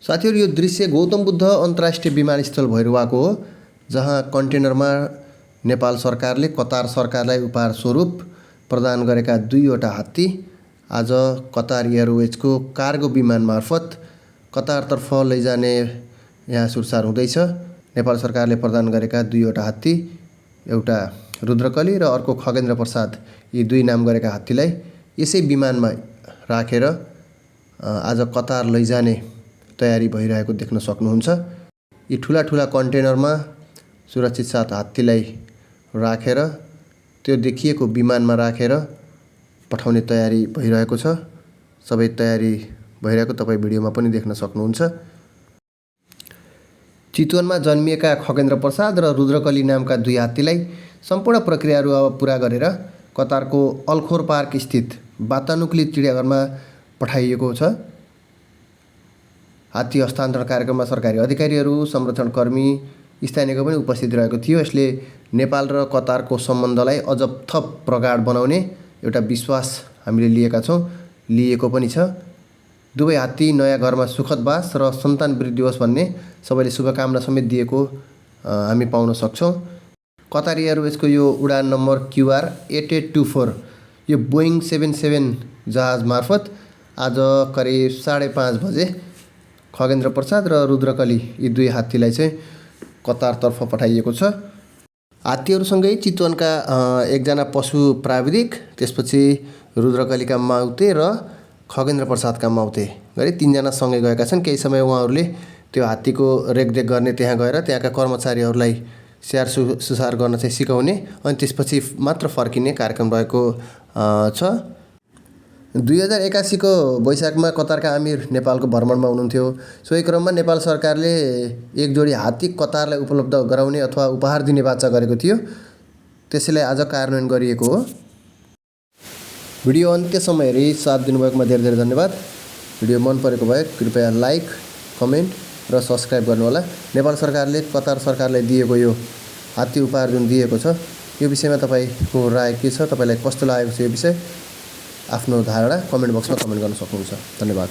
साथीहरू यो दृश्य गौतम बुद्ध अन्तर्राष्ट्रिय विमानस्थल भैरवाको हो, जहाँ कन्टेनरमा नेपाल सरकारले कतार सरकारलाई उपहार स्वरूप प्रदान गरेका 2वटा हात्ती आज कतार एयरवेजको कार्गो विमान मार्फत कतारतर्फ लैजाने यहाँ सुरसार हुँदैछ। नेपाल सरकारले प्रदान गरेका 2वटा हात्ती, एउटा रुद्रकली र अर्को खगेन्द्र प्रसाद, यी 2 नाम गरेका हात्तीलाई यसै विमानमा राखेर आज कतार लैजाने तयारी भइरहेको देख्न सक्नुहुन्छ। यी ठुला ठुला कन्टेनरमा सुरक्षित साथ हात्तीलाई राखेर त्यो देखिएको विमानमा राखेर पठाउने तयारी भइरहेको छ। सबै तयारी भइरहेको तपाईँ भिडियोमा पनि देख्न सक्नुहुन्छ। चितवनमा जन्मिएका खगेन्द्र प्रसाद र रुद्रकली नामका 2 हात्तीलाई सम्पूर्ण प्रक्रियाहरू अब पुरा गरेर कतारको अल्खोर पार्क स्थित वातानुकूलित चिडियाघरमा पठाइएको छ। हात्ती हस्तान्तरण कार्यक्रममा सरकारी अधिकारीहरू, संरक्षणकर्मी, स्थानीयको पनि उपस्थित रहेको थियो। यसले नेपाल र कतारको सम्बन्धलाई अझ थप प्रगाढ बनाउने एउटा विश्वास हामीले लिएको पनि छ। दुवै हात्ती नयाँ घरमा सुखद बास र सन्तान वृद्धि होस् भन्ने सबैले शुभकामना समेत दिएको हामी पाउन सक्छौँ। कतार एयरवेजको यो उडान नम्बर QR 8824 यो बोइङ 77 जहाज मार्फत आज करिब 5:30 बजे खगेन्द्र प्रसाद र रुद्रकली यी 2 हात्तीलाई चाहिँ कतारतर्फ पठाइएको छ। हात्तीहरूसँगै चितवनका एकजना पशु प्राविधिक, त्यसपछि रुद्रकलीका माउते र खगेन्द्र प्रसादका माउते गरी 3 जना सँगै गएका छन्। केही समय उहाँहरूले त्यो हात्तीको रेखदेख गर्ने त्यहाँ गएर त्यहाँका कर्मचारीहरूलाई स्याहार सुसार गर्न चाहिँ सिकाउने अनि त्यसपछि मात्र फर्किने कार्यक्रम रहेको छ। 2081 को वैशाखमा कतारका आमिर नेपालको भ्रमणमा हुनुहुन्थ्यो। सोही क्रममा नेपाल सरकारले एक जोडी हात्ती कतारलाई उपलब्ध गराउने अथवा उपहार दिने वाचा गरेको थियो। त्यसैलाई आज कार्यान्वयन गरिएको हो। भिडियो अन्त्यसम्म हेरी साथ दिनुभएकोमा धेरै धेरै धन्यवाद। भिडियो मन परेको भए कृपया लाइक, कमेन्ट र सब्सक्राइब गर्नुहोला। नेपाल सरकारले कतार सरकारलाई दिएको यो हात्ती उपहार जुन दिएको छ, यो विषयमा तपाईँको राय के छ, तपाईँलाई कस्तो लागेको छ यो विषय, आफ्नो धारणा कमेन्ट बक्समा कमेन्ट गर्न सक्नुहुन्छ। धन्यवाद।